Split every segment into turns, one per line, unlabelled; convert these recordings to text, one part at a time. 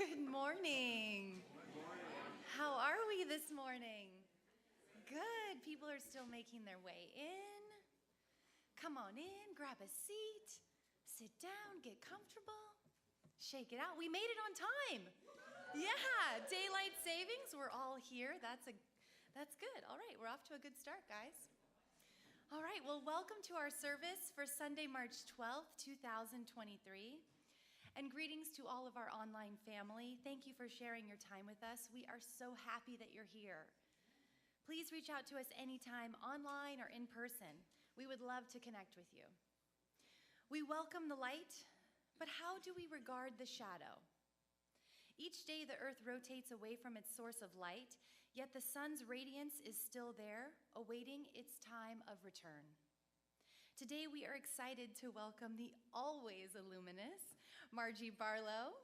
Good morning. How are we this morning? Good. People are still making their way in. Come on in, grab a seat, sit down, get comfortable, shake it out. We made it on time. Yeah, daylight savings, we're all here. That's good. All right, we're off to a good start, guys. All right, well, welcome to our service for Sunday, March 12th, 2023. And greetings to all of our online family. Thank you for sharing your time with us. We are so happy that you're here. Please reach out to us anytime, online or in person. We would love to connect with you. We welcome the light, but how do we regard the shadow? Each day the earth rotates away from its source of light, yet the sun's radiance is still there, awaiting its time of return. Today we are excited to welcome the always luminous Margie Barlow.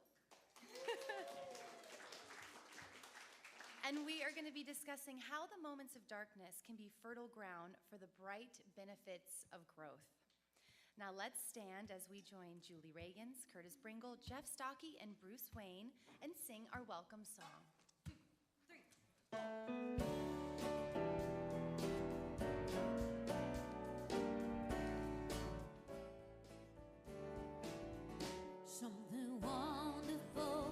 And we are going to be discussing how the moments of darkness can be fertile ground for the bright benefits of growth. Now let's stand as we join Julie Reagans, Curtis Bringle, Jeff Stocky, and Bruce Wayne and sing our welcome song. 2, 3.
Something wonderful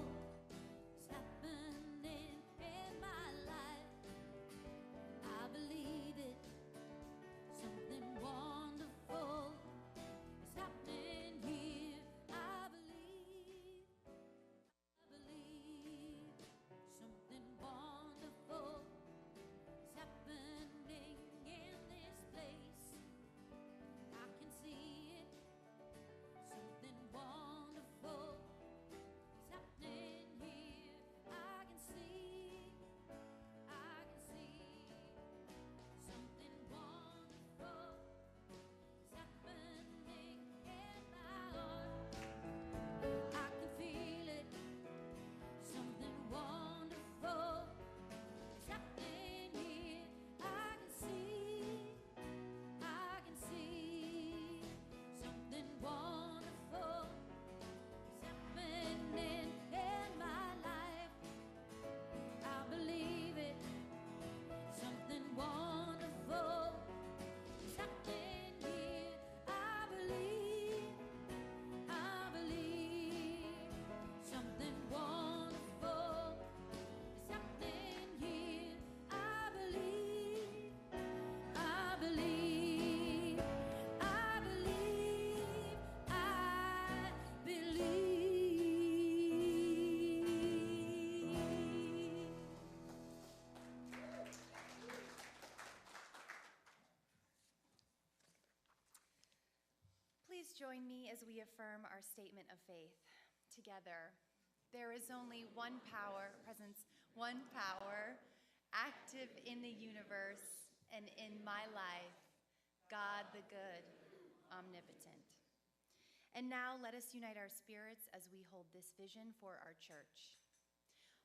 is happening in my life. I believe it. Something wonderful is happening here. I believe. Something wonderful is happening in this place. I can see it. Something wonderful is happening here. I can see. Something wonderful is happening in my heart. I can feel it. Something wonderful is happening here. I can see. Something wonderful is happening in my life. I believe it. Something wonderful is happening here. I believe. Something wonderful is happening here. I believe. I believe.
Please join me as we affirm our statement of faith. Together, there is only one power, active in the universe and in my life, God the good, omnipotent. And now let us unite our spirits as we hold this vision for our church.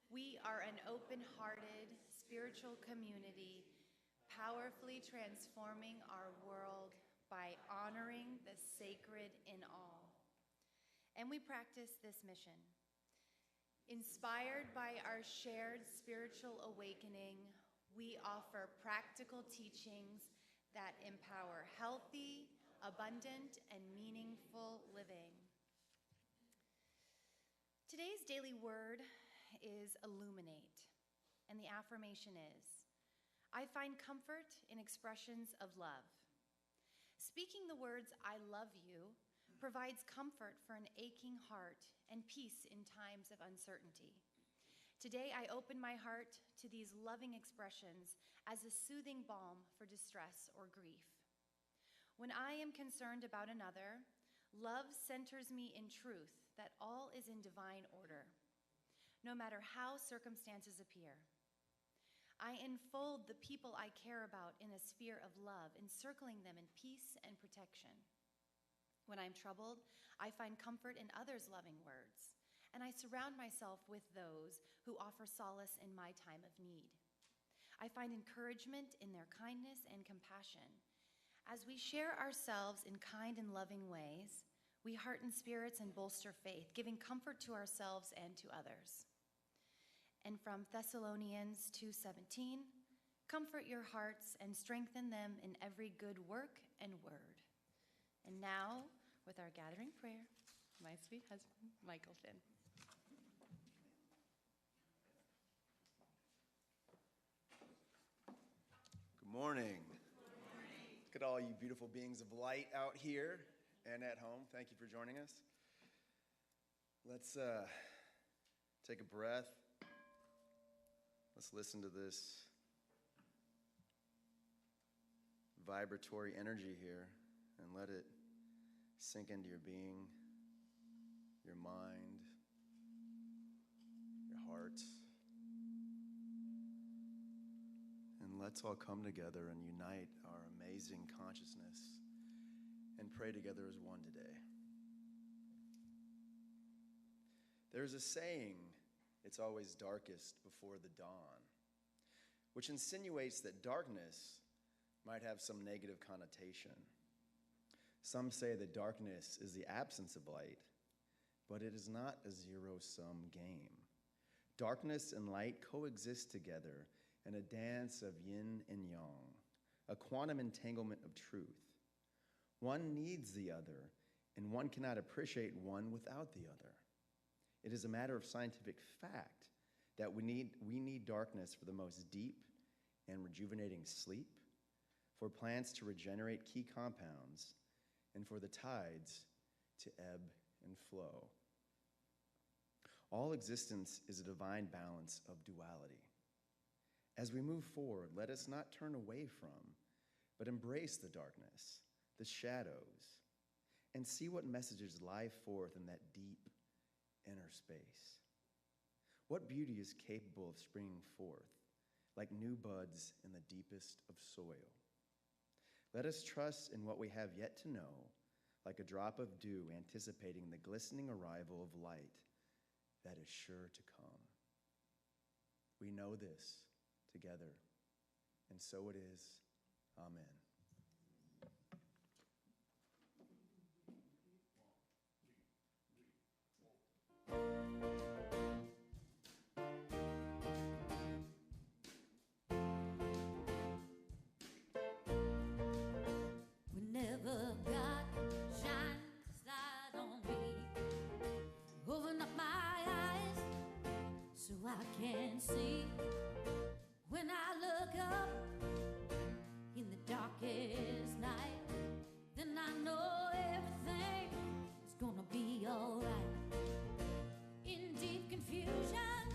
We are an open-hearted spiritual community, powerfully transforming our world by honoring the sacred in all. And we practice this mission. Inspired by our shared spiritual awakening, we offer practical teachings that empower healthy, abundant, and meaningful living. Today's daily word is illuminate, and the affirmation is, I find comfort in expressions of love. Speaking the words, I love you, provides comfort for an aching heart and peace in times of uncertainty. Today, I open my heart to these loving expressions as a soothing balm for distress or grief. When I am concerned about another, love centers me in truth that all is in divine order, no matter how circumstances appear. I enfold the people I care about in a sphere of love, encircling them in peace and protection. When I'm troubled, I find comfort in others' loving words, and I surround myself with those who offer solace in my time of need. I find encouragement in their kindness and compassion. As we share ourselves in kind and loving ways, We hearten spirits and bolster faith, giving comfort to ourselves and to others. And from Thessalonians 2:17, comfort your hearts and strengthen them in every good work and word. And now, with our gathering prayer, my sweet husband, Michael Finn.
Good morning. Look at all you beautiful beings of light out here and at home. Thank you for joining us. Let's take a breath. Let's listen to this vibratory energy here and let it sink into your being, your mind, your heart. And let's all come together and unite our amazing consciousness and pray together as one today. There's a saying, it's always darkest before the dawn, which insinuates that darkness might have some negative connotation. Some say that darkness is the absence of light, but it is not a zero-sum game. Darkness and light coexist together in a dance of yin and yang, a quantum entanglement of truth. One needs the other, and one cannot appreciate one without the other. It is a matter of scientific fact that we need darkness for the most deep and rejuvenating sleep, for plants to regenerate key compounds, and for the tides to ebb and flow. All existence is a divine balance of duality. As we move forward, let us not turn away from, but embrace the darkness, the shadows, and see what messages lie forth in that deep inner space. What beauty is capable of springing forth like new buds in the deepest of soil? Let us trust in what we have yet to know, like a drop of dew anticipating the glistening arrival of light that is sure to come. We know this together, and so it is. Amen.
Whenever God shines His light on me, open up my eyes so I can see. When I look up in the darkest night, then I know everything is gonna be alright. In deep confusion,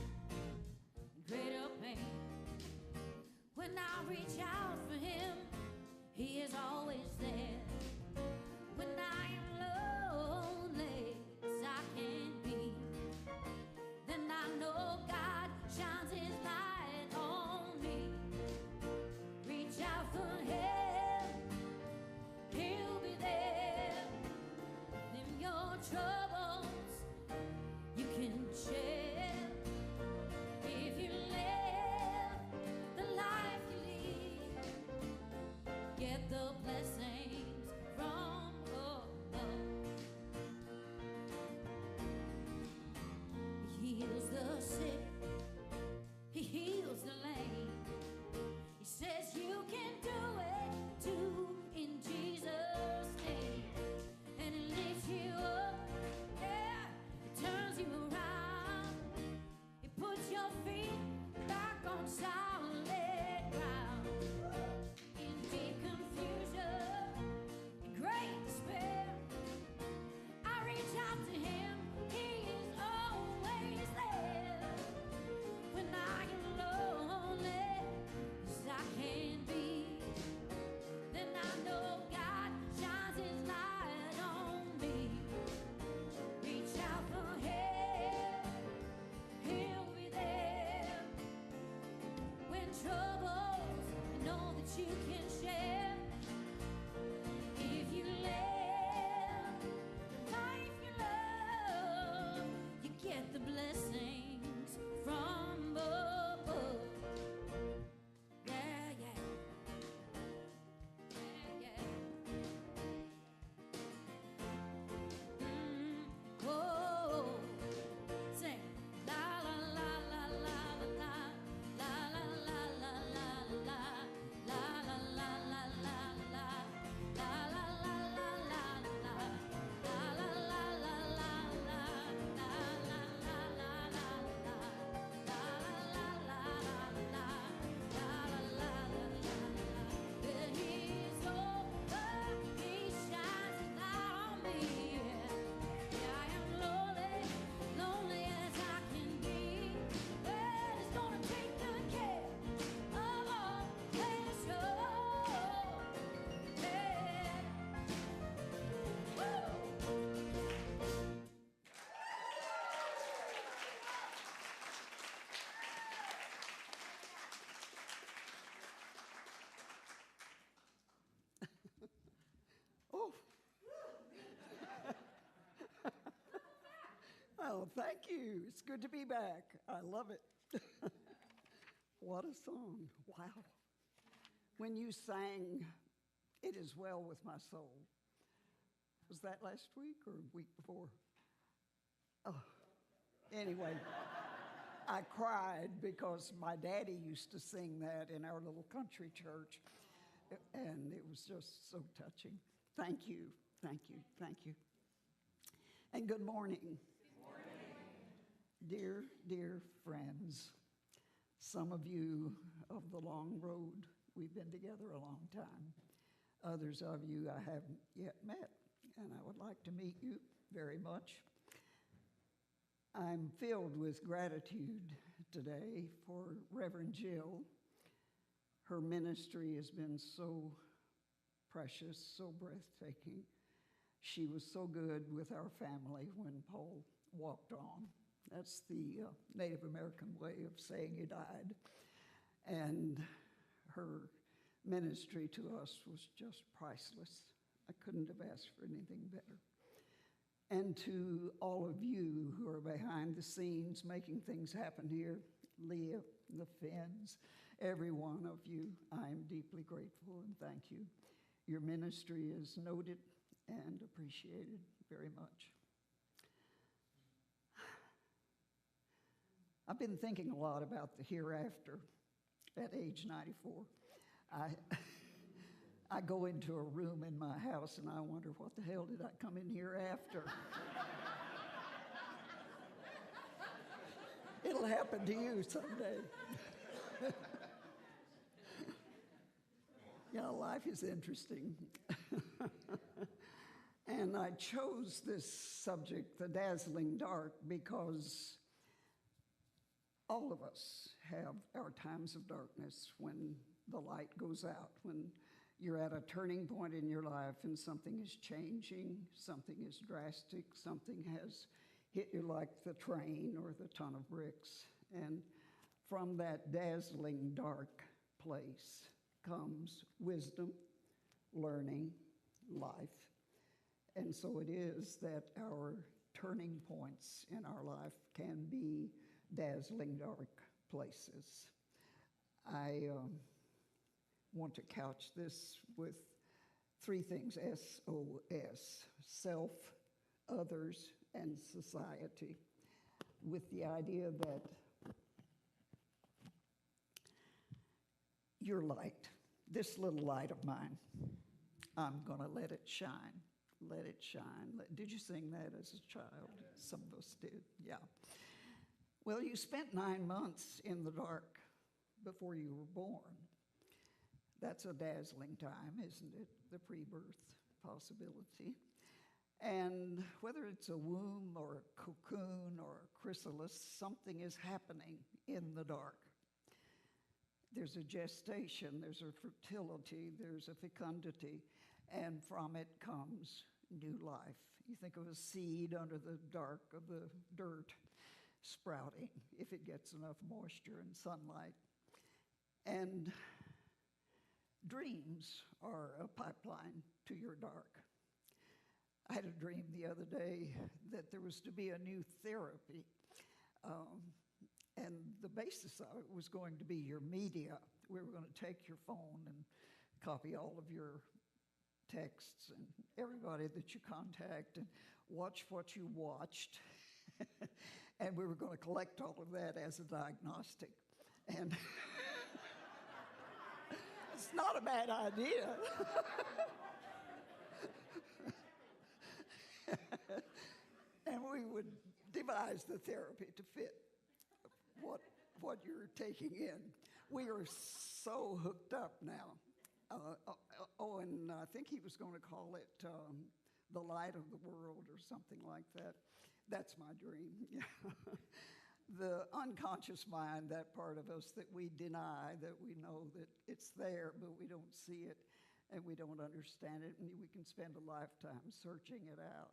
greater pain, when I reach out for Him, He is always there. When I am lonely as I can be, then I know God shines His light on me.
Oh, thank you. It's good to be back. I love it. What a song. Wow. When you sang, "It Is Well With My Soul," was that last week or week before? Oh, anyway, I cried because my daddy used to sing that in our little country church, and it was just so touching. Thank you, thank you, thank you. And good morning. Dear, dear friends, some of you of the long road, we've been together a long time. Others of you I haven't yet met, and I would like to meet you very much. I'm filled with gratitude today for Reverend Jill. Her ministry has been so precious, so breathtaking. She was so good with our family when Paul walked on. That's the Native American way of saying he died. And her ministry to us was just priceless. I couldn't have asked for anything better. And to all of you who are behind the scenes making things happen here, Leah, the Finns, every one of you, I am deeply grateful and thank you. Your ministry is noted and appreciated very much. I've been thinking a lot about the hereafter at age 94. I go into a room in my house and I wonder, what the hell did I come in here after? It'll happen to you someday. Yeah, life is interesting. And I chose this subject, the Dazzling Dark, because all of us have our times of darkness when the light goes out, when you're at a turning point in your life and something is changing, something is drastic, something has hit you like the train or the ton of bricks. And from that dazzling dark place comes wisdom, learning, life. And so it is that our turning points in our life can be dazzling dark places. I want to couch this with three things, SOS: self, others, and society, with the idea that your light, this little light of mine, I'm going to let it shine. Let it shine. Did you sing that as a child? Some of us did, yeah. Well, you spent 9 months in the dark before you were born. That's a dazzling time, isn't it? The pre-birth possibility. And whether it's a womb or a cocoon or a chrysalis, something is happening in the dark. There's a gestation, there's a fertility, there's a fecundity, and from it comes new life. You think of a seed under the dark of the dirt sprouting if it gets enough moisture and sunlight. And dreams are a pipeline to your dark. I had a dream the other day that there was to be a new therapy, and the basis of it was going to be your media. We were going to take your phone and copy all of your texts and everybody that you contact and watch what you watched. And we were going to collect all of that as a diagnostic. And it's not a bad idea. And we would devise the therapy to fit what you're taking in. We are so hooked up now. And I think he was going to call it the light of the world or something like that. That's my dream. The unconscious mind, that part of us that we deny, that we know that it's there, but we don't see it and we don't understand it, and we can spend a lifetime searching it out.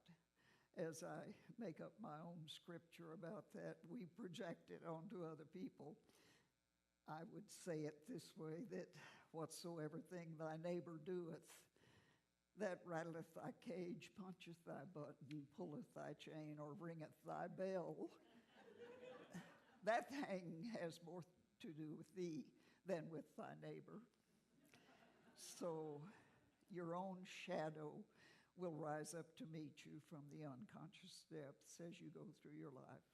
As I make up my own scripture about that, we project it onto other people. I would say it this way, that whatsoever thing thy neighbor doeth, that rattleth thy cage, puncheth thy button, pulleth thy chain, or ringeth thy bell. That thing has more to do with thee than with thy neighbor. So your own shadow will rise up to meet you from the unconscious depths as you go through your life.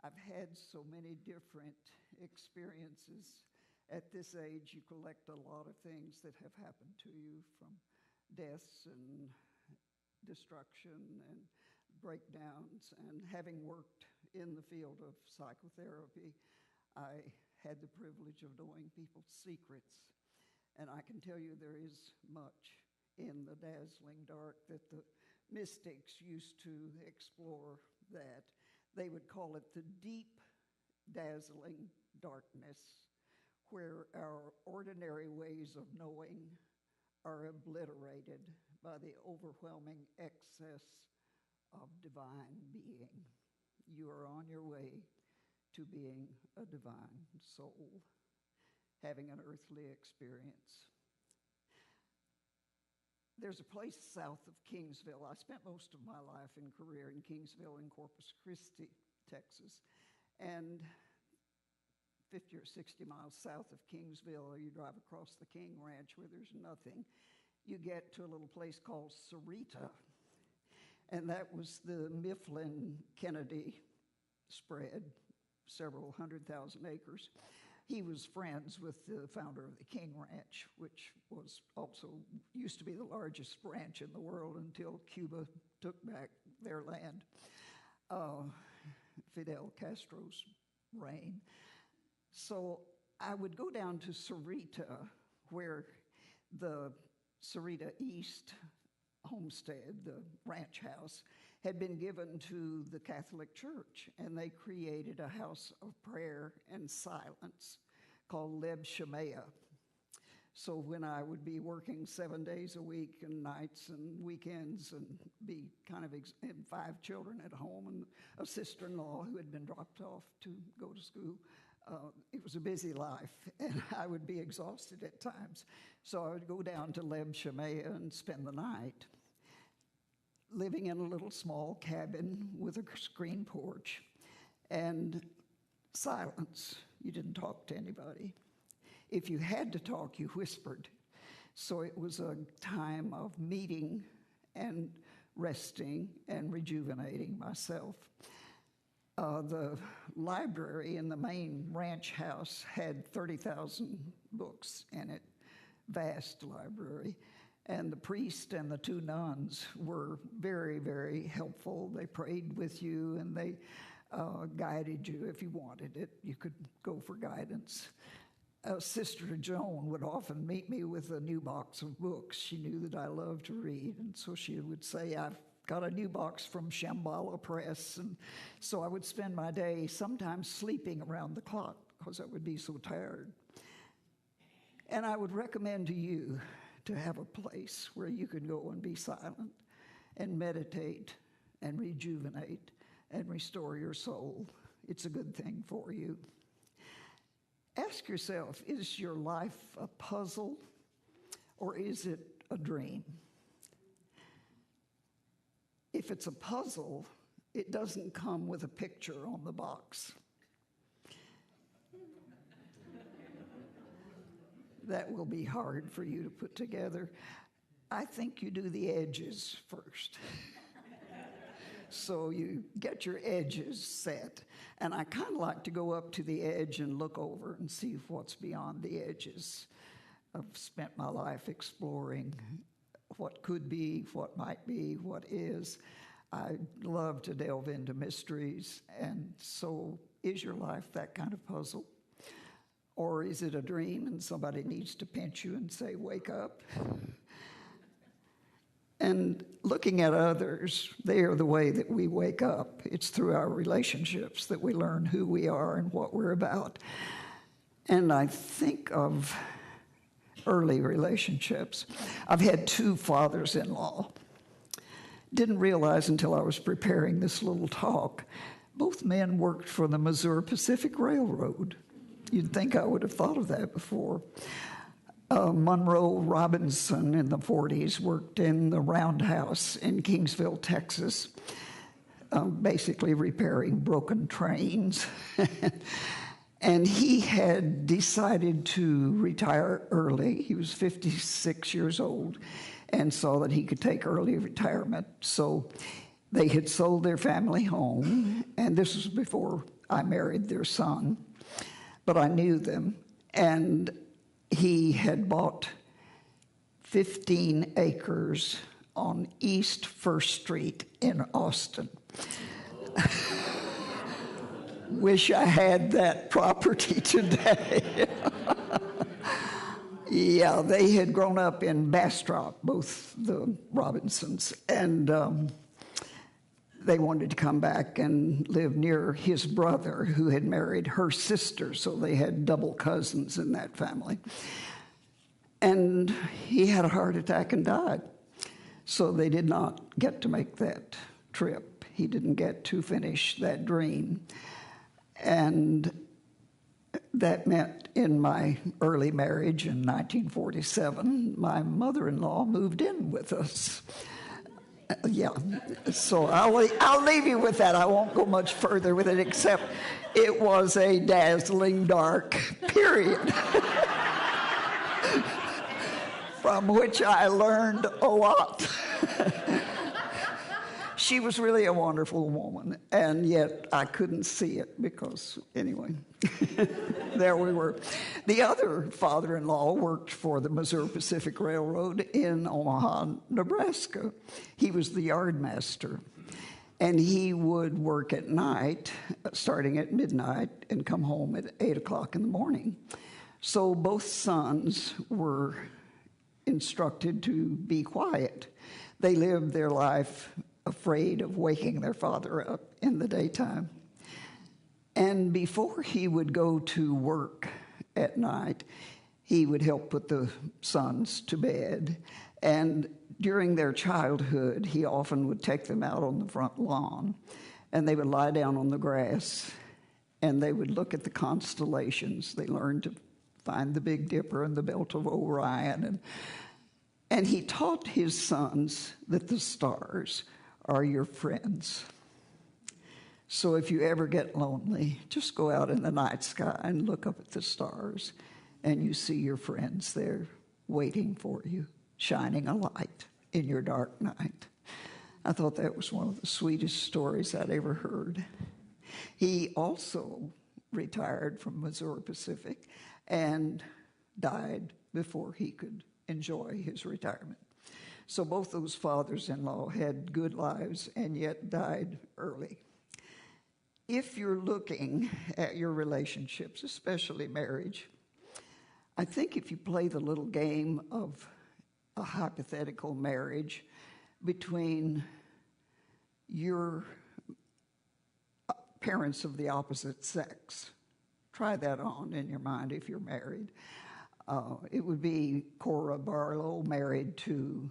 I've had so many different experiences. At this age, you collect a lot of things that have happened to you, from deaths and destruction and breakdowns. And having worked in the field of psychotherapy, I had the privilege of knowing people's secrets. And I can tell you there is much in the dazzling dark that the mystics used to explore, that they would call it the deep dazzling darkness, where our ordinary ways of knowing are obliterated by the overwhelming excess of divine being. You are on your way to being a divine soul, having an earthly experience. There's a place south of Kingsville. I spent most of my life and career in Kingsville in Corpus Christi, Texas. And 50 or 60 miles south of Kingsville, you drive across the King Ranch where there's nothing, you get to a little place called Sarita. And that was the Mifflin-Kennedy spread, several 100,000 acres. He was friends with the founder of the King Ranch, which was also used to be the largest ranch in the world until Cuba took back their land, Fidel Castro's reign. So I would go down to Sarita, where the Sarita East homestead, the ranch house, had been given to the Catholic Church, and they created a house of prayer and silence called Leb Shemaiah. So when I would be working 7 days a week and nights and weekends and be kind of and 5 children at home and a sister-in-law who had been dropped off to go to school, it was a busy life, and I would be exhausted at times. So I would go down to Leb Shemaiah and spend the night, living in a little small cabin with a screen porch and silence. You didn't talk to anybody. If you had to talk, you whispered. So it was a time of meeting and resting and rejuvenating myself. The library in the main ranch house had 30,000 books in it, vast library. And the priest and the 2 nuns were very, very helpful. They prayed with you, and they guided you if you wanted it. You could go for guidance. Sister Joan would often meet me with a new box of books. She knew that I loved to read, and so she would say, I've got a new box from Shambhala Press. And so I would spend my day sometimes sleeping around the clock because I would be so tired. And I would recommend to you to have a place where you can go and be silent and meditate and rejuvenate and restore your soul. It's a good thing for you. Ask yourself, is your life a puzzle or is it a dream? If it's a puzzle, it doesn't come with a picture on the box. That will be hard for you to put together. I think you do the edges first. So you get your edges set. And I kind of like to go up to the edge and look over and see what's beyond the edges. I've spent my life exploring what could be, what might be, what is. I love to delve into mysteries. And so is your life that kind of puzzle? Or is it a dream and somebody needs to pinch you and say, wake up? And looking at others, they are the way that we wake up. It's through our relationships that we learn who we are and what we're about. And I think of early relationships. I've had 2 fathers-in-law. Didn't realize until I was preparing this little talk, both men worked for the Missouri Pacific Railroad. You'd think I would have thought of that before. Monroe Robinson in the 40s worked in the Roundhouse in Kingsville, Texas, basically repairing broken trains. And he had decided to retire early. He was 56 years old and saw that he could take early retirement. So they had sold their family home, and this was before I married their son, but I knew them. And he had bought 15 acres on East First Street in Austin. Wish I had that property today. Yeah, they had grown up in Bastrop, both the Robinsons, and they wanted to come back and live near his brother, who had married her sister, so they had double cousins in that family. And he had a heart attack and died, so they did not get to make that trip. He didn't get to finish that dream. And that meant in my early marriage in 1947, my mother-in-law moved in with us. Yeah, so I'll leave you with that. I won't go much further with it, except it was a dazzling dark period from which I learned a lot. She was really a wonderful woman, and yet I couldn't see it because, anyway, there we were. The other father-in-law worked for the Missouri Pacific Railroad in Omaha, Nebraska. He was the yardmaster, and he would work at night, starting at midnight, and come home at 8 o'clock in the morning. So both sons were instructed to be quiet. They lived their life afraid of waking their father up in the daytime. And before he would go to work at night, he would help put the sons to bed. And during their childhood, he often would take them out on the front lawn, and they would lie down on the grass, and they would look at the constellations. They learned to find the Big Dipper and the Belt of Orion. And he taught his sons that the stars are your friends. So if you ever get lonely, just go out in the night sky and look up at the stars, and you see your friends there waiting for you, shining a light in your dark night. I thought that was one of the sweetest stories I'd ever heard. He also retired from Missouri Pacific and died before he could enjoy his retirement. So both those fathers-in-law had good lives and yet died early. If you're looking at your relationships, especially marriage, I think if you play the little game of a hypothetical marriage between your parents of the opposite sex, try that on in your mind if you're married. It would be Cora Barlow married to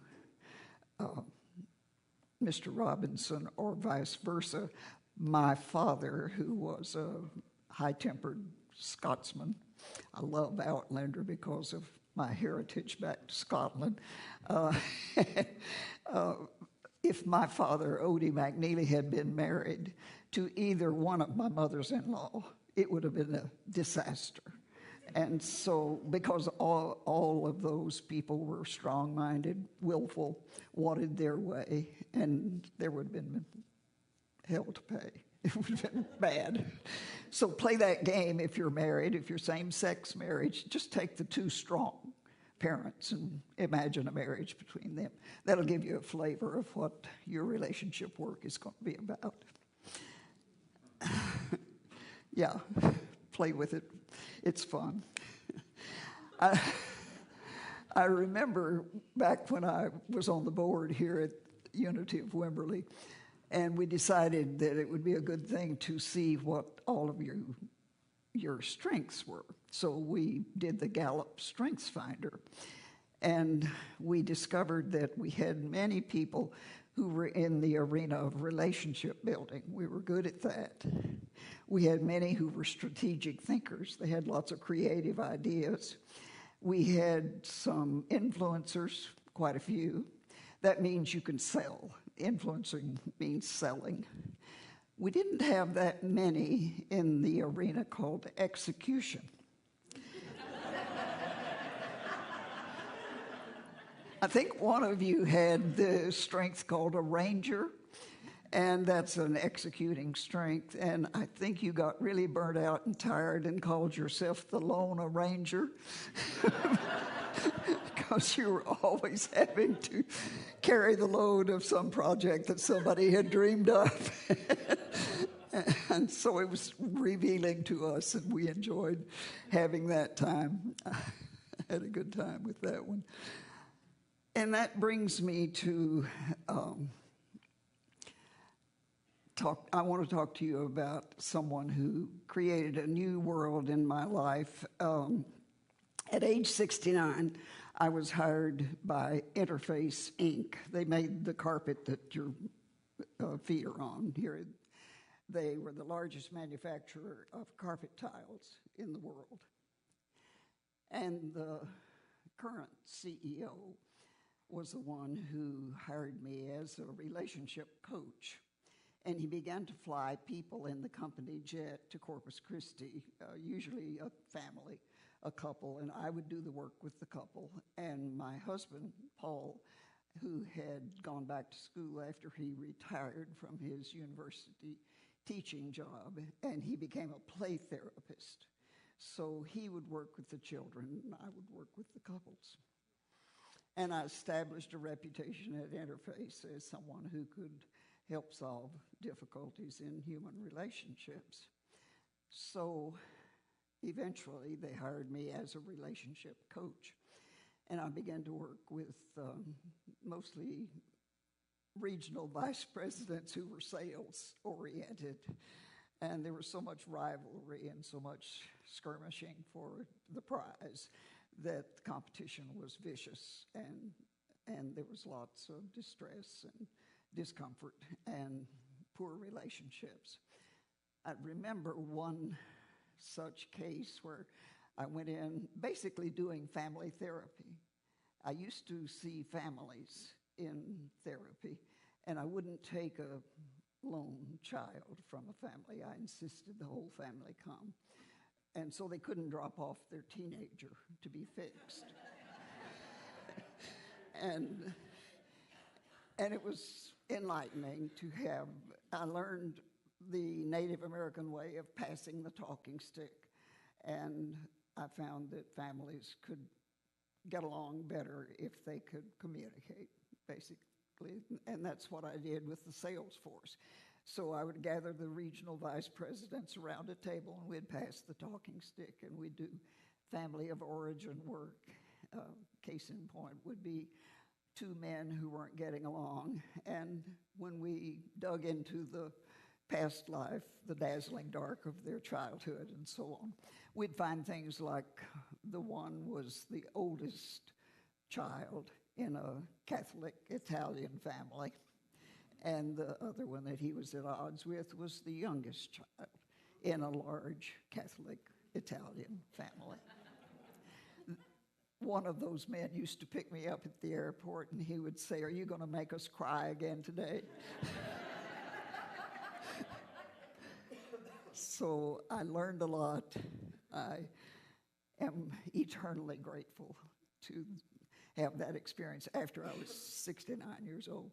Mr. Robinson, or vice versa. My father, who was a high-tempered Scotsman. I love Outlander because of my heritage back to Scotland. If my father, Odie McNeely, had been married to either one of my mothers-in-law, it would have been a disaster. And so, because all of those people were strong-minded, willful, wanted their way, and there would have been hell to pay. It would have been bad. So play that game if you're married. If you're same-sex marriage, just take the two strong parents and imagine a marriage between them. That'll give you a flavor of what your relationship work is going to be about. Yeah, play with it. It's fun. I remember back when I was on the board here at Unity of Wimberley, and we decided that it would be a good thing to see what all of your strengths were. So we did the Gallup Strengths Finder, and we discovered that we had many people who were in the arena of relationship building. We were good at that. We had many who were strategic thinkers. They had lots of creative ideas. We had some influencers, quite a few. That means you can sell. Influencing means selling. We didn't have that many in the arena called execution. I think one of you had the strength called a ranger, and that's an executing strength. And I think you got really burnt out and tired and called yourself the lone arranger because you were always having to carry the load of some project that somebody had dreamed up. And so it was revealing to us, and we enjoyed having that time. I had a good time with that one. And that brings me to I want to talk to you about someone who created a new world in my life. At age 69, I was hired by Interface Inc. They made the carpet that your feet are on here. They were the largest manufacturer of carpet tiles in the world. And the current CEO was the one who hired me as a relationship coach. And he began to fly people in the company jet to Corpus Christi, usually a family, a couple, and I would do the work with the couple. And my husband, Paul, who had gone back to school after he retired from his university teaching job, and he became a play therapist. So he would work with the children, and I would work with the couples. And I established a reputation at Interface as someone who could help solve difficulties in human relationships. So eventually they hired me as a relationship coach. And I began to work with mostly regional vice presidents who were sales oriented. And there was so much rivalry and so much skirmishing for the prize that the competition was vicious, and there was lots of distress and discomfort and poor relationships. I remember one such case where I went in basically doing family therapy. I used to see families in therapy, and I wouldn't take a lone child from a family. I insisted the whole family come. And so they couldn't drop off their teenager to be fixed. And it was enlightening to have. I learned the Native American way of passing the talking stick, and I found that families could get along better if they could communicate, basically, and that's what I did with the sales force. So I would gather the regional vice presidents around a table, and we'd pass the talking stick, and we'd do family of origin work. Case in point would be two men who weren't getting along, and when we dug into the past life, the dazzling dark of their childhood and so on, we'd find things like the one was the oldest child in a Catholic Italian family, and the other one that he was at odds with was the youngest child in a large Catholic Italian family. One of those men used to pick me up at the airport, and he would say, "Are you going to make us cry again today?" So I learned a lot. I am eternally grateful to have that experience after I was 69 years old.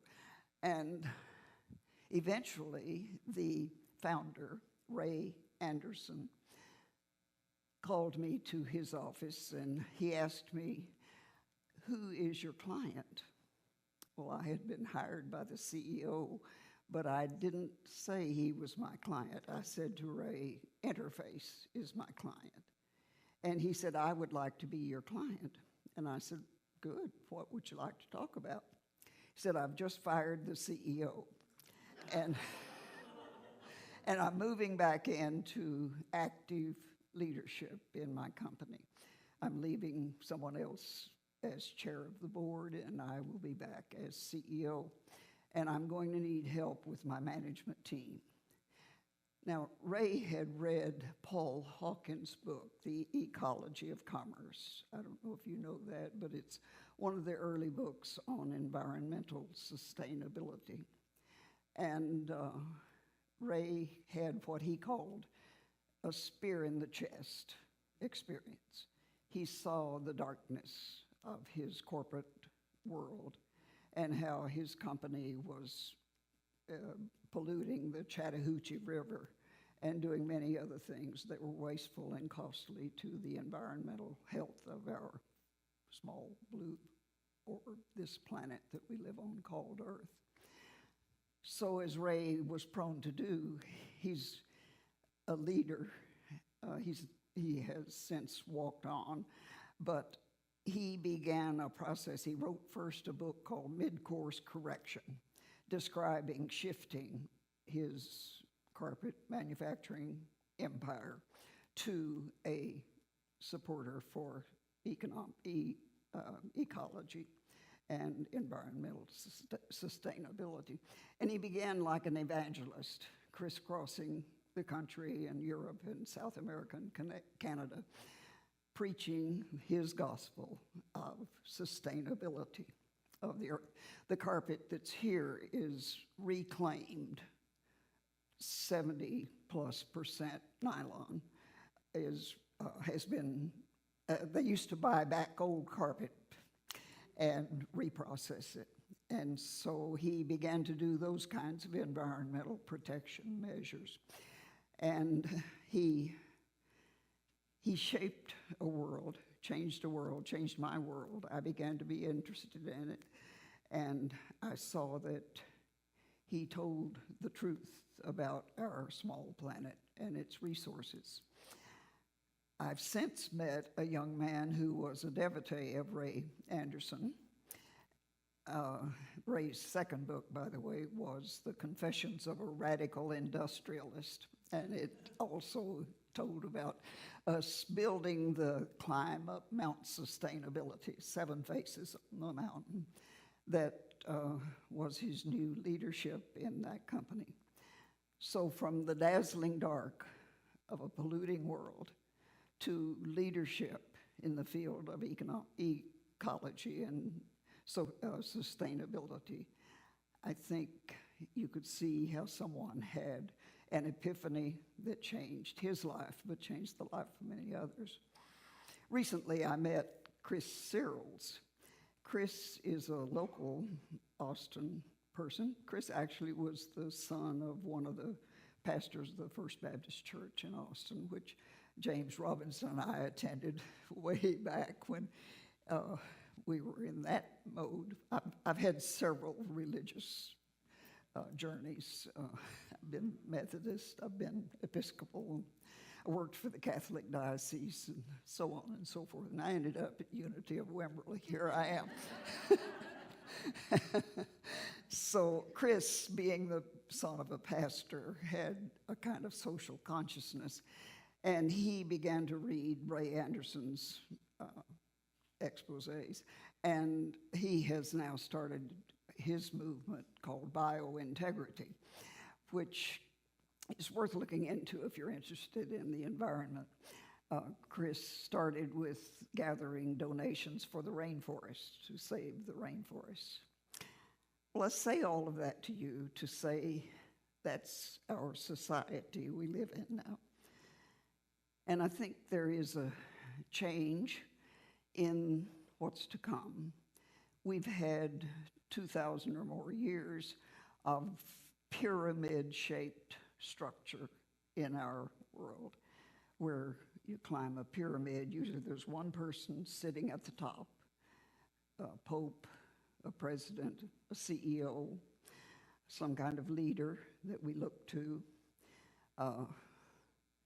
And eventually, the founder, Ray Anderson, called me to his office, and he asked me, "Who is your client?" Well, I had been hired by the CEO, but I didn't say he was my client. I said to Ray, "Interface is my client." And he said, "I would like to be your client." And I said, "Good, what would you like to talk about?" He said, "I've just fired the CEO, and I'm moving back into active leadership in my company. I'm leaving someone else as chair of the board, and I will be back as CEO, and I'm going to need help with my management team." Now, Ray had read Paul Hawkins' book, The Ecology of Commerce. I don't know if you know that, but it's one of the early books on environmental sustainability. And Ray had what he called a spear in the chest experience. He saw the darkness of his corporate world and how his company was polluting the Chattahoochee River and doing many other things that were wasteful and costly to the environmental health of our small blue, or this planet that we live on called Earth. So as Ray was prone to do, he's a leader. He has since walked on, but he began a process. He wrote first a book called Mid-Course Correction, describing shifting his carpet manufacturing empire to a supporter for ecology and environmental sustainability. And he began like an evangelist, crisscrossing the country and Europe and South America and Canada, preaching his gospel of sustainability of the earth. The carpet that's here is reclaimed, 70+% nylon. Has been, they used to buy back old carpet and reprocess it. And so he began to do those kinds of environmental protection measures. And he shaped a world, changed my world. I began to be interested in it. And I saw that he told the truth about our small planet and its resources. I've since met a young man who was a devotee of Ray Anderson. Ray's second book, by the way, was The Confessions of a Radical Industrialist, and it also told about us building the climb up Mount Sustainability, 7 faces on the mountain. That was his new leadership in that company. So from the dazzling dark of a polluting world to leadership in the field of ecology and sustainability, I think you could see how someone had an epiphany that changed his life, but changed the life of many others. Recently, I met Chris Searles. Chris is a local Austin person. Chris actually was the son of one of the pastors of the First Baptist Church in Austin, which James Robinson and I attended way back when we were in that mode. I've had several religious journeys. I've been Methodist, I've been Episcopal, I worked for the Catholic Diocese and so on and so forth, and I ended up at Unity of Wimberley. Here I am. So Chris, being the son of a pastor, had a kind of social consciousness, and he began to read Ray Anderson's exposés, and he has now started his movement called Biointegrity, which is worth looking into if you're interested in the environment. Chris started with gathering donations for the rainforest, to save the rainforest. Well, I say all of that to you to say that's our society we live in now. And I think there is a change in what's to come. We've had 2,000 or more years of pyramid-shaped structure in our world, where you climb a pyramid. Usually there's one person sitting at the top, a pope, a president, a CEO, some kind of leader that we look to.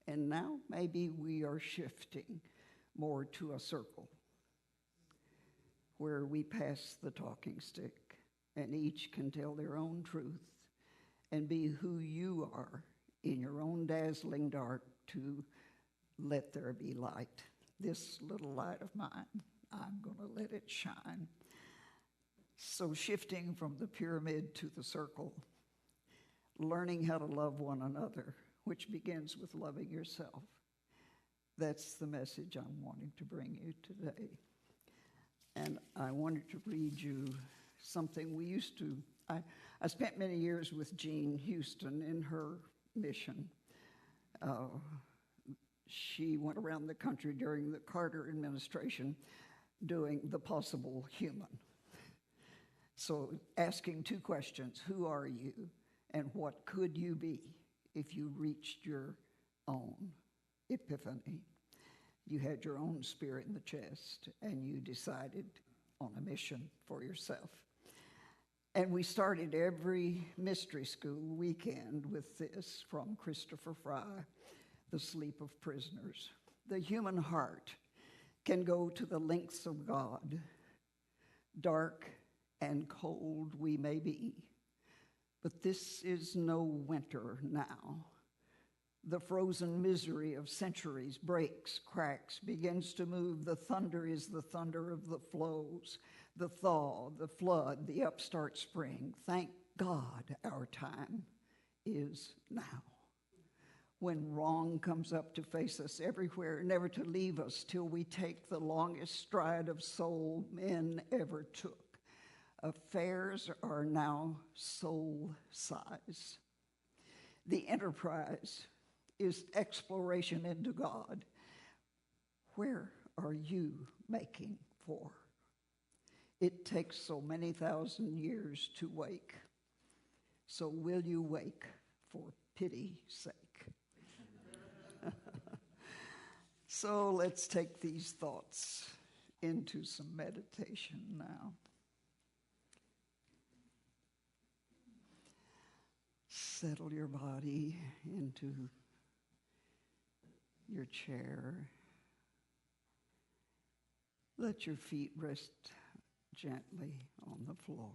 And now maybe we are shifting more to a circle where we pass the talking stick and each can tell their own truth and be who you are in your own dazzling dark to let there be light. This little light of mine, I'm going to let it shine. So shifting from the pyramid to the circle, learning how to love one another which begins with loving yourself. That's the message I'm wanting to bring you today. And I wanted to read you something we used to. I spent many years with Jean Houston in her mission. She went around the country during the Carter administration doing the possible human. So asking two questions: who are you and what could you be if you reached your own epiphany? You had your own spirit in the chest and you decided on a mission for yourself. And we started every mystery school weekend with this from Christopher Fry, The Sleep of Prisoners. The human heart can go to the lengths of God. Dark and cold we may be, but this is no winter now. The frozen misery of centuries breaks, cracks, begins to move. The thunder is the thunder of the flows, the thaw, the flood, the upstart spring. Thank God our time is now. When wrong comes up to face us everywhere, never to leave us till we take the longest stride of soul men ever took. Affairs are now soul size. The enterprise is exploration into God. Where are you making for? It takes so many thousand years to wake. So will you wake for pity's sake? So let's take these thoughts into some meditation now. Settle your body into your chair. Let your feet rest gently on the floor.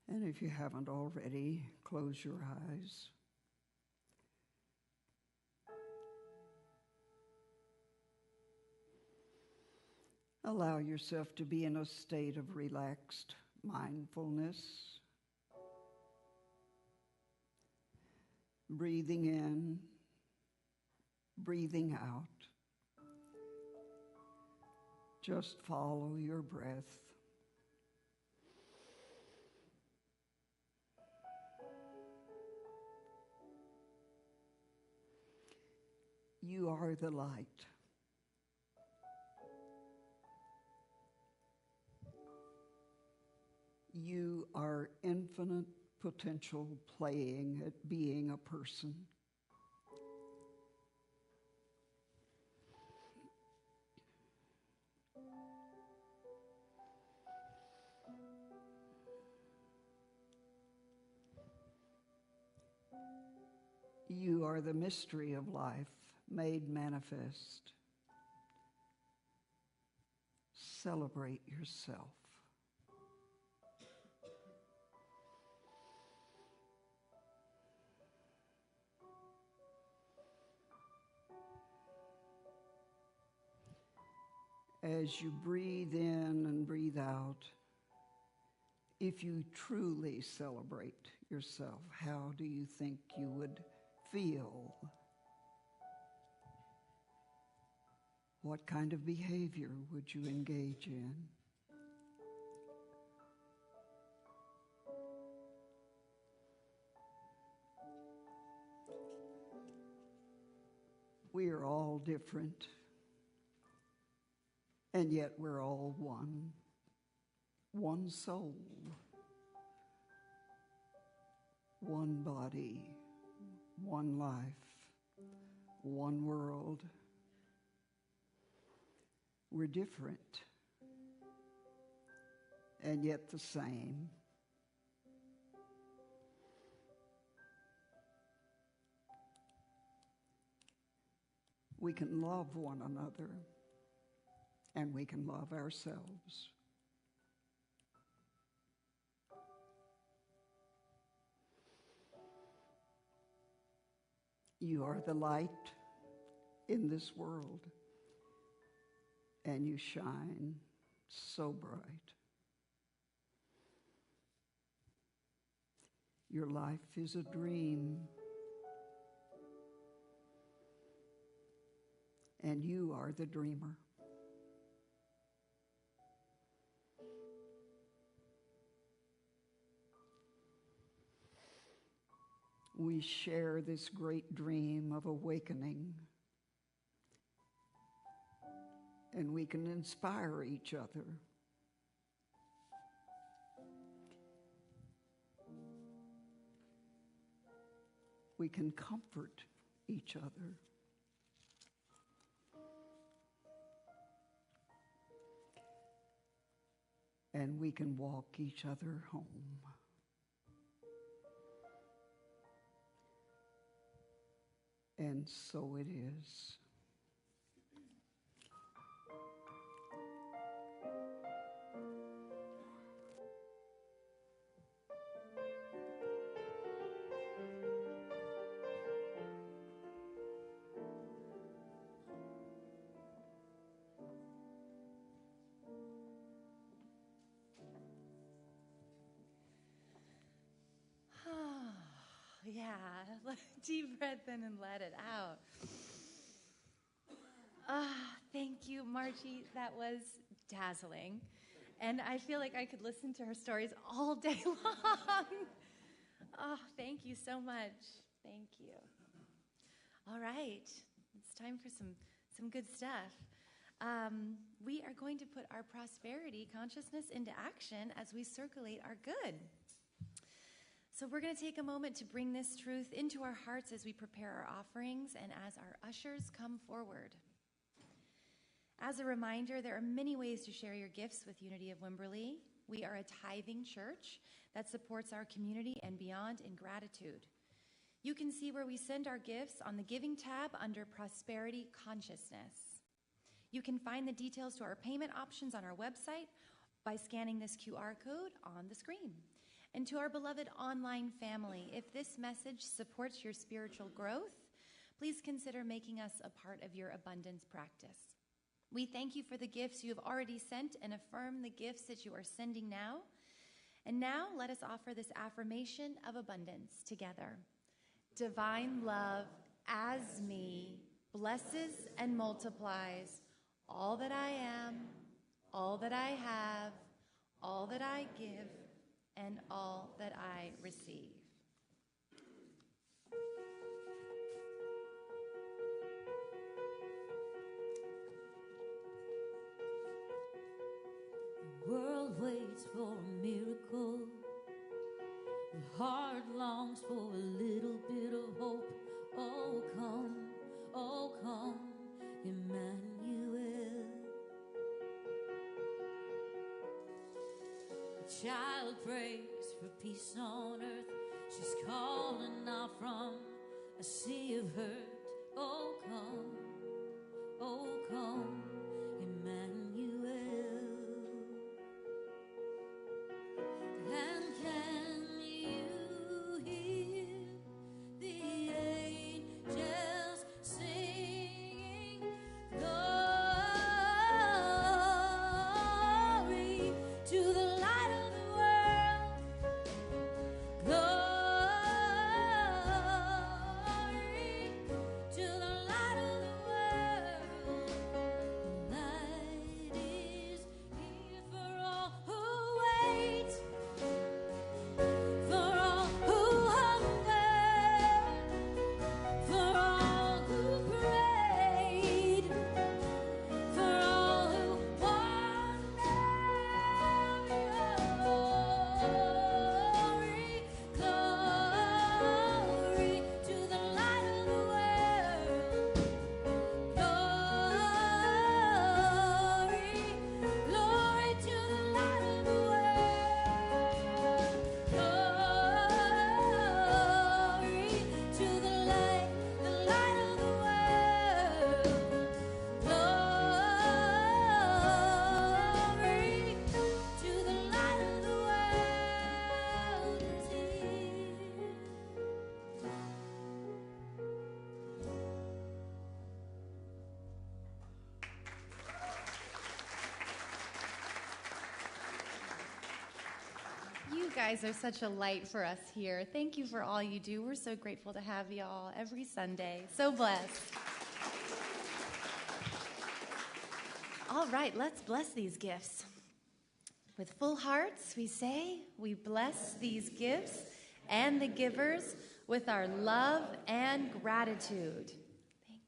And if you haven't already, close your eyes. Allow yourself to be in a state of relaxed mindfulness. Breathing in, breathing out. Just follow your breath. You are the light. You are infinite potential playing at being a person. You are the mystery of life made manifest. Celebrate yourself. As you breathe in and breathe out, if you truly celebrate yourself, how do you think you would feel? What kind of behavior would you engage in? We are all different, and yet we're all one soul, one body, one life, one world. We're different, and yet the same. We can love one another, and we can love ourselves. You are the light in this world, and you shine so bright. Your life is a dream. And you are the dreamer. We share this great dream of awakening, and we can inspire each other. We can comfort each other. And we can walk each other home. And so it is.
Yeah, deep breath in and let it out. Thank you, Margie. That was dazzling. And I feel like I could listen to her stories all day long. Thank you so much. Thank you. All right, it's time for some good stuff. We are going to put our prosperity consciousness into action as we circulate our good. So we're going to take a moment to bring this truth into our hearts as we prepare our offerings and as our ushers come forward. As a reminder, there are many ways to share your gifts with Unity of Wimberley. We are a tithing church that supports our community and beyond in gratitude. You can see where we send our gifts on the Giving tab under Prosperity Consciousness. You can find the details to our payment options on our website by scanning this QR code on the screen. And to our beloved online family, if this message supports your spiritual growth, please consider making us a part of your abundance practice. We thank you for the gifts you have already sent and affirm the gifts that you are sending now. And now let us offer this affirmation of abundance together. Divine love as me blesses and multiplies all that I am, all that I have, all that I give, and all that I receive.
The world waits for a miracle. The heart longs for a little bit of hope. Oh, come, Emmanuel. The child prays for peace on earth. She's calling out from a sea of hurt. Oh, come, Emmanuel. And can you hear the angels singing? Glory to the light of the world. Glory to the light of the world.
guys are such a light for us here. Thank you for all you do. We're so grateful to have you all every Sunday. So blessed. All right, let's bless these gifts. With full hearts, we say, we bless these gifts and the givers with our love and gratitude. Thank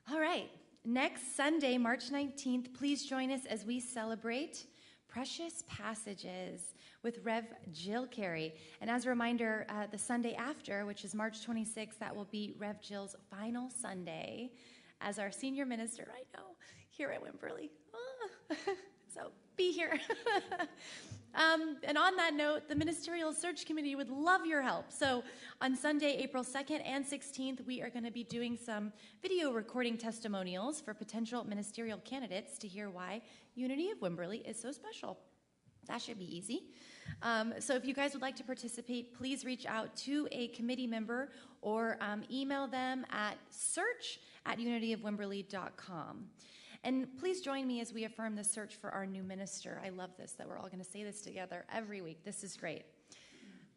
you. All right, next Sunday, March 19th, please join us as we celebrate Precious Passages with Rev. Jill Carey. And as a reminder, the Sunday after, which is March 26th, that will be Rev. Jill's final Sunday as our senior minister right now here at Wimberley. So be here. And on that note, the Ministerial Search Committee would love your help. So on Sunday, April 2nd and 16th, we are going to be doing some video recording testimonials for potential ministerial candidates to hear why Unity of Wimberley is so special. That should be easy. So if you guys would like to participate, please reach out to a committee member or email them at search@unityofwimberley.com. And please join me as we affirm the search for our new minister. I love this, that we're all going to say this together every week. This is great.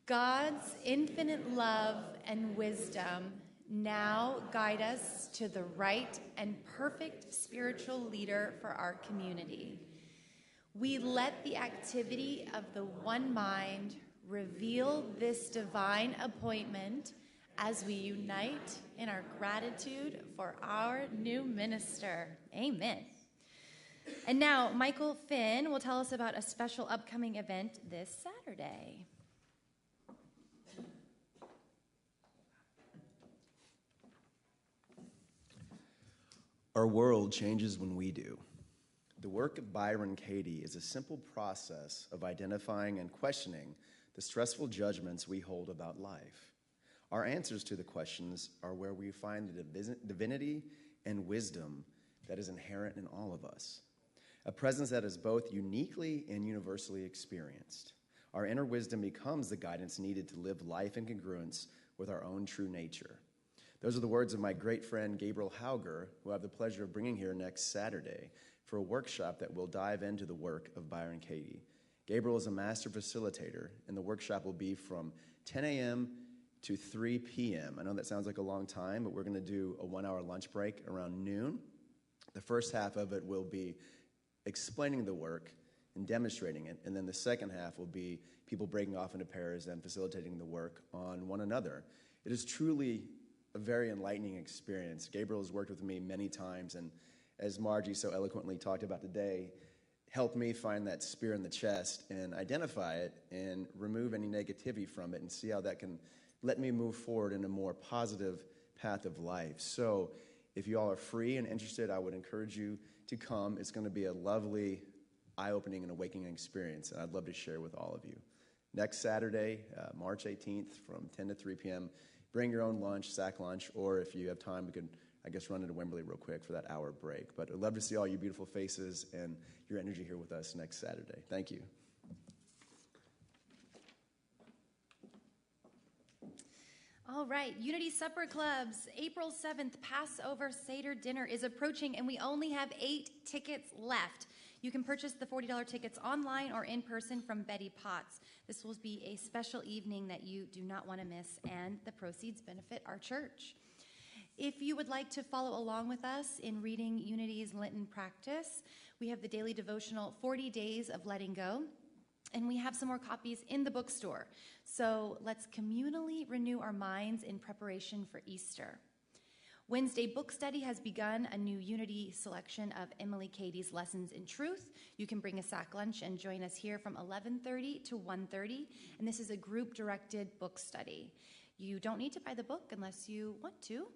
God's infinite love and wisdom now guide us to the right and perfect spiritual leader for our community. We let the activity of the one mind reveal this divine appointment as we unite in our gratitude for our new minister. Amen. And now, Michael Finn will tell us about a special upcoming event this Saturday.
Our world changes when we do. The work of Byron Katie is a simple process of identifying and questioning the stressful judgments we hold about life. Our answers to the questions are where we find the divinity and wisdom that is inherent in all of us, a presence that is both uniquely and universally experienced. Our inner wisdom becomes the guidance needed to live life in congruence with our own true nature. Those are the words of my great friend Gabriel Hauger, who I have the pleasure of bringing here next Saturday for a workshop that will dive into the work of Byron Katie. Gabriel is a master facilitator, and the workshop will be from 10 a.m. to 3 p.m. I know that sounds like a long time, but we're going to do a 1-hour lunch break around noon. The first half of it will be explaining the work and demonstrating it, and then the second half will be people breaking off into pairs and facilitating the work on one another. It is truly a very enlightening experience. Gabriel has worked with me many times, and as Margie so eloquently talked about today, helped me find that spear in the chest and identify it and remove any negativity from it and see how that can let me move forward in a more positive path of life. So if you all are free and interested, I would encourage you to come. It's going to be a lovely, eye-opening and awakening experience, and I'd love to share with all of you. Next Saturday, March 18th from 10 to 3 p.m., bring your own lunch, sack lunch, or if you have time, we could, I guess, run into Wimberley real quick for that hour break. But I'd love to see all your beautiful faces and your energy here with us next Saturday. Thank you.
All right, Unity Supper Clubs, April 7th, Passover Seder dinner is approaching, and we only have 8 tickets left. You can purchase the $40 tickets online or in person from Betty Potts. This will be a special evening that you do not want to miss, and the proceeds benefit our church. If you would like to follow along with us in reading Unity's Lenten practice, we have the daily devotional 40 Days of Letting Go, and we have some more copies in the bookstore. So let's communally renew our minds in preparation for Easter. Wednesday book study has begun, a new Unity selection of Emily Cady's Lessons in Truth. You can bring a sack lunch and join us here from 11:30 to 1:30, and this is a group-directed book study. You don't need to buy the book unless you want to.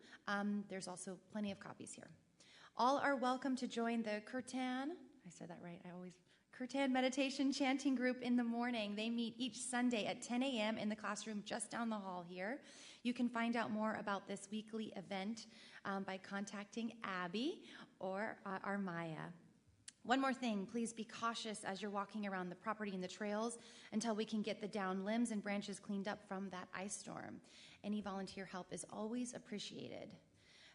There's also plenty of copies here. All are welcome to join the Kirtan, I said that right, Kirtan meditation chanting group in the morning. They meet each Sunday at 10 a.m. in the classroom just down the hall here. You can find out more about this weekly event by contacting Abby or Armaya. One more thing, please be cautious as you're walking around the property and the trails until we can get the downed limbs and branches cleaned up from that ice storm. Any volunteer help is always appreciated.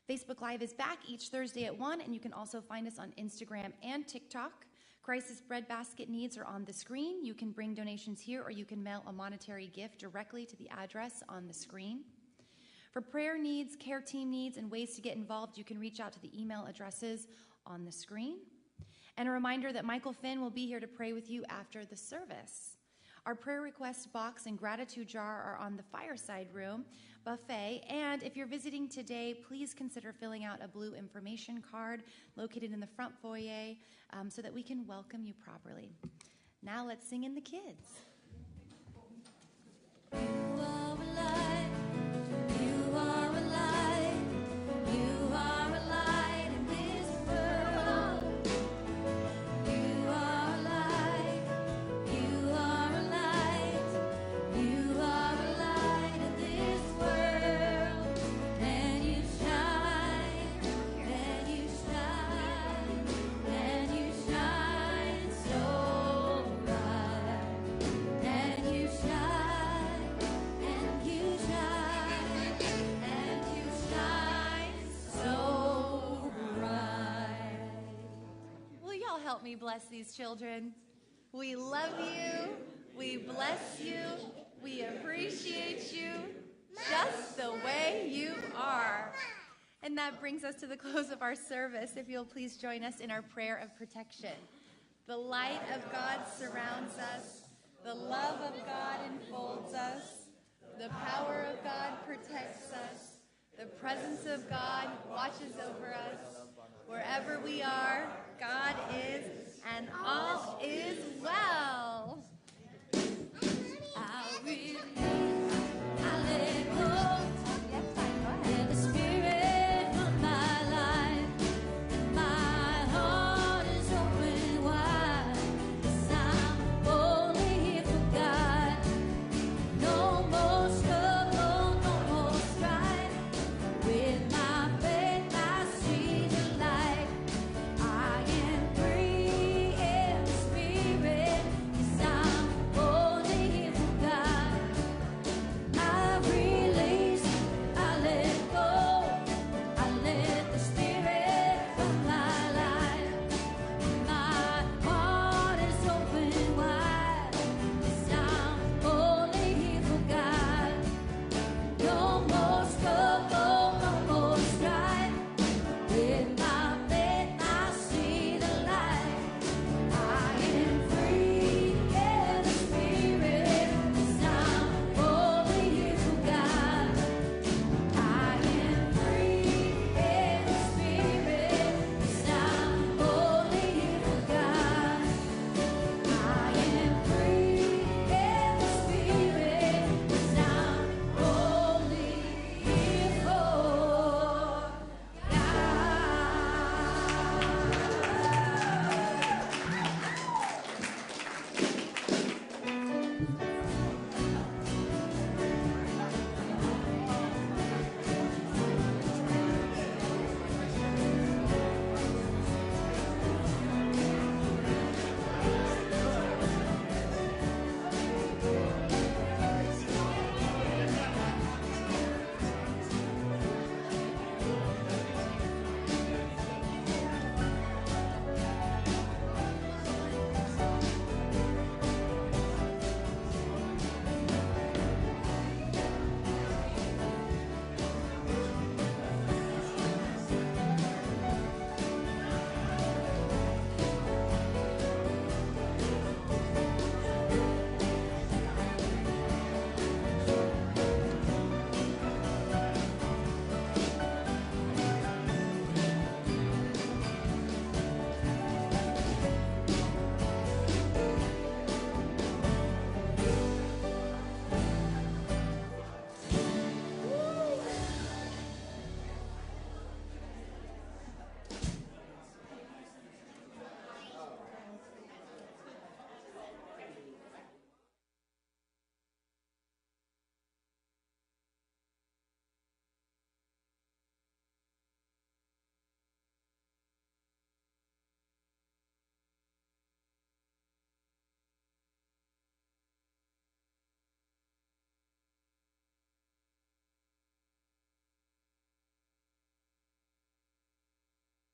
Facebook Live is back each Thursday at 1, and you can also find us on Instagram and TikTok. crisis bread basket needs are on the screen. You can bring donations here, or you can mail a monetary gift directly to the address on the screen. For prayer needs, care team needs, and ways to get involved, you can reach out to the email addresses on the screen. And a reminder that Michael Finn will be here to pray with you after the service. Our prayer request box and gratitude jar are on the fireside room buffet. And if you're visiting today, please consider filling out a blue information card located in the front foyer so that we can welcome you properly. Now let's sing in the kids.
You are alive. You are alive. You are alive in this world. You are alive. You are alive. You are alive in this world. And you shine. And you shine. And you shine so bright. And you shine. And you shine. And you shine so bright.
Will y'all help me bless these children? We love you. We bless you. We appreciate you just the way you are. And that brings us to the close of our service. If you'll please join us in our prayer of protection. The light of God surrounds us. The love of God enfolds us. The power of God protects us. The presence of God watches over us. Wherever we are, God is, and all is well.